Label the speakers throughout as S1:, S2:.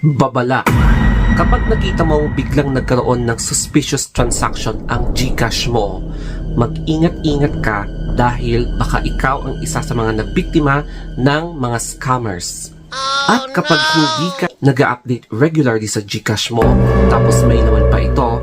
S1: Babala. Kapag nakita mong biglang nagkaroon ng suspicious transaction ang GCash mo, mag-ingat-ingat ka dahil baka ikaw ang isa sa mga nabiktima ng mga scammers. At kapag hindi ka nag-update regularly sa GCash mo, tapos may laman pa ito,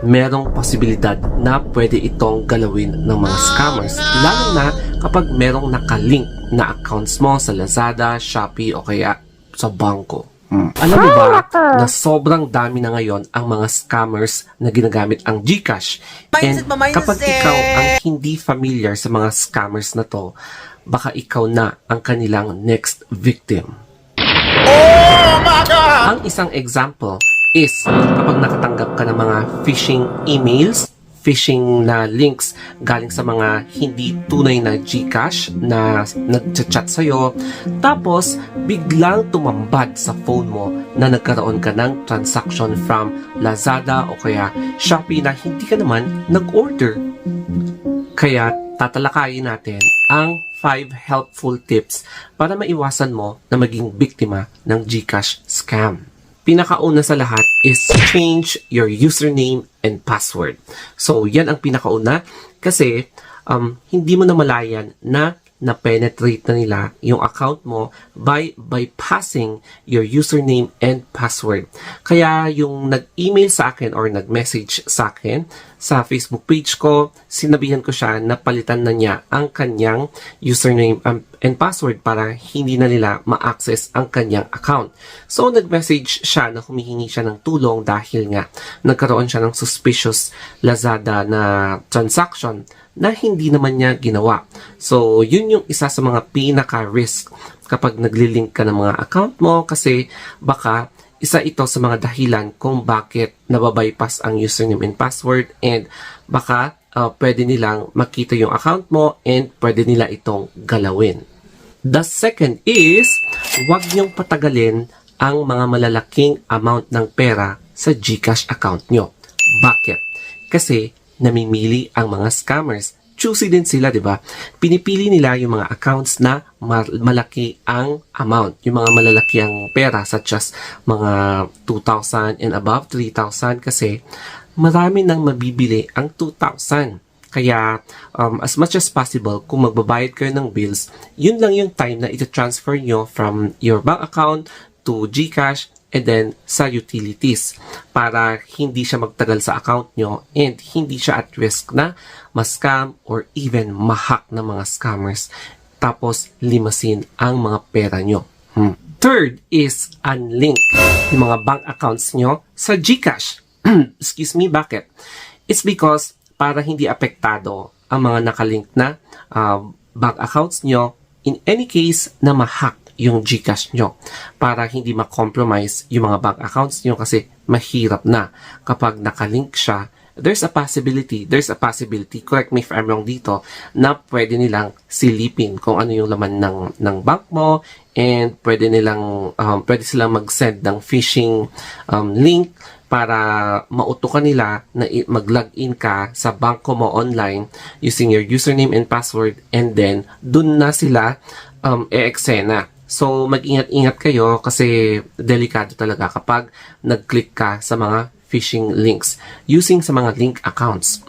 S1: merong posibilidad na pwede itong galawin ng mga scammers. Lalo na kapag merong nakalink na accounts mo sa Lazada, Shopee o kaya sa bangko. Alam mo ba na sobrang dami na ngayon ang mga scammers na ginagamit ang GCash? And kapag ikaw ang hindi familiar sa mga scammers na to, baka ikaw na ang kanilang next victim.
S2: Oh my God!
S1: Ang isang example is kapag nakatanggap ka ng mga phishing emails, phishing na links galing sa mga hindi tunay na GCash na nag-chat sa'yo, tapos biglang tumambad sa phone mo na nagkaroon ka ng transaction from Lazada o kaya Shopee na hindi ka naman nag-order. Kaya tatalakayin natin ang 5 helpful tips para maiwasan mo na maging biktima ng GCash scam. Pinakauna sa lahat is change your username and password. So, yan ang pinakauna kasi hindi mo namalayan na na-penetrate na nila yung account mo by bypassing your username and password. Kaya yung nag-email sa akin or nag-message sa akin sa Facebook page ko, sinabihan ko siya na palitan na niya ang kanyang username and password para hindi na nila ma-access ang kanyang account. So, nag-message siya na humihingi siya ng tulong dahil nga nagkaroon siya ng suspicious Lazada na transaction na hindi naman niya ginawa. So, yun yung isa sa mga pinaka-risk kapag nagli-link ka ng mga account mo kasi baka isa ito sa mga dahilan kung bakit nababypass ang username and password and baka pwede nilang makita yung account mo and pwede nila itong galawin. The second is, huwag niyong patagalin ang mga malalaking amount ng pera sa GCash account nyo. Bakit? Kasi namimili ang mga scammers. Choosy din sila, di ba? Pinipili nila yung mga accounts na malaki ang amount. Yung mga malalaki ang pera such as mga 2,000 and above, 3,000 kasi marami nang mabibili ang 2,000. Kaya as much as possible, kung magbabayad kayo ng bills, yun lang yung time na ita-transfer nyo from your bank account to GCash and then sa utilities para hindi siya magtagal sa account nyo and hindi siya at risk na ma-scam or even ma-hack ng mga scammers tapos limasin ang mga pera nyo. Third is unlink yung mga bank accounts nyo sa GCash. Excuse me, bakit? It's because para hindi apektado ang mga nakalink na bank accounts nyo in any case na ma-hack yung GCash nyo para hindi ma-compromise yung mga bank accounts nyo kasi mahirap na kapag nakalink siya. There's a possibility, correct me if I'm wrong dito, na pwede nilang silipin kung ano yung laman ng bank mo and pwede silang mag-send ng phishing link para mautukan nila na mag-login ka sa banko mo online using your username and password and then dun na sila e-eksena. So, mag-ingat-ingat kayo kasi delikado talaga kapag nag-click ka sa mga phishing links using sa mga link accounts.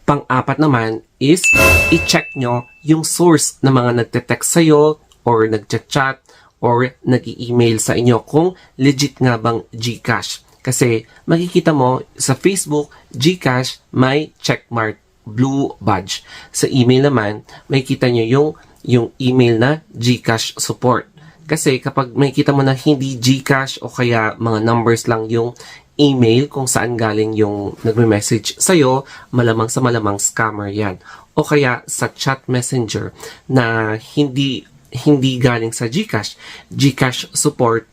S1: Pang-apat naman is i-check nyo yung source ng mga nagte-text sa'yo or nagchat-chat or nag-i-email sa inyo kung legit nga bang GCash. Kasi makikita mo sa Facebook, GCash may checkmark, blue badge. Sa email naman, makikita nyo yung email na GCash support. Kasi kapag makikita mo na hindi GCash o kaya mga numbers lang yung email kung saan galing yung nagme-message sa'yo, malamang sa malamang scammer yan. O kaya sa chat messenger na hindi galing sa GCash. GCash support,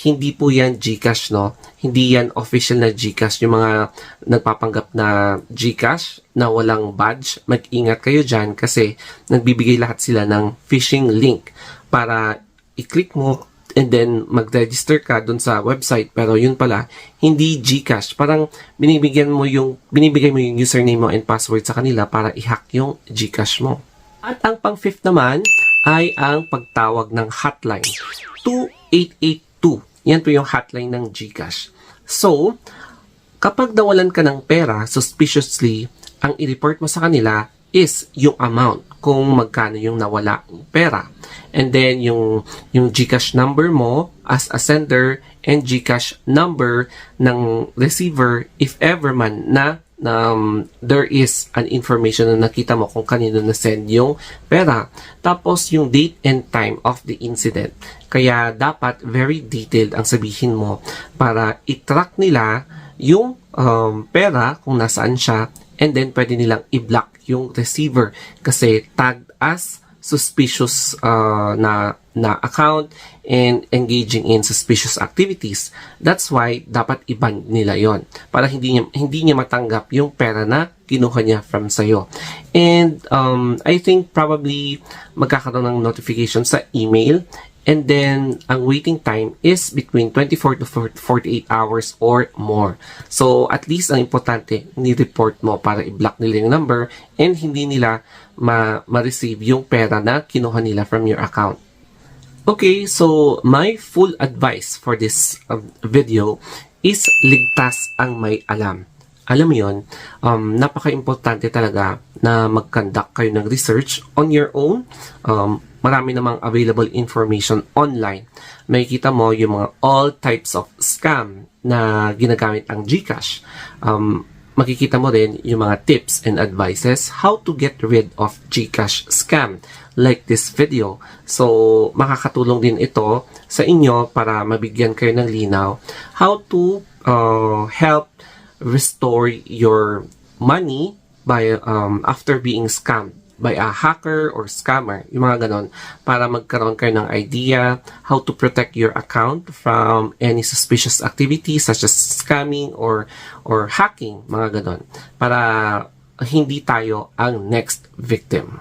S1: hindi po yan GCash, no? Hindi yan official na GCash. Yung mga nagpapanggap na GCash na walang badge, mag-ingat kayo dyan kasi nagbibigay lahat sila ng phishing link para i-click mo and then mag-register ka dun sa website pero yun pala hindi GCash. Parang binibigay mo yung username mo and password sa kanila para i-hack yung GCash mo. At ang pang-fifth naman ay ang pagtawag ng hotline 2882 Yan po yung hotline ng GCash. So, kapag nawalan ka ng pera suspiciously, ang i-report mo sa kanila is yung amount, kung magkano yung nawala ng pera. And then, yung GCash number mo as a sender and GCash number ng receiver if ever man na there is an information na nakita mo kung kanino na-send yung pera. Tapos, yung date and time of the incident. Kaya, dapat very detailed ang sabihin mo para i-track nila yung pera kung nasaan siya, and then pwede nilang i-block yung receiver kasi tagged as suspicious na account and engaging in suspicious activities. That's why dapat i-ban nila yon para hindi niya matanggap yung pera na kinuha niya from sayo. And I think probably magkakaroon ng notification sa email, and then ang waiting time is between 24 to 48 hours or more. So at least ang importante, ni-report mo para i-block nila yung number and hindi nila ma-receive yung pera na kinuha nila from your account. Okay, so my full advice for this video is ligtas ang may alam. Alam mo yun, napaka-importante talaga na mag-conduct kayo ng research on your own. Marami namang available information online. Makikita mo yung mga all types of scam na ginagamit ang GCash. Makikita mo din yung mga tips and advices how to get rid of GCash scam like this video. So, makakatulong din ito sa inyo para mabigyan kayo ng linaw how to help restore your money by after being scammed by a hacker or scammer, yung mga ganon, para magkaroon kayo ng idea how to protect your account from any suspicious activities such as scamming or hacking, mga ganon, para hindi tayo ang next victim.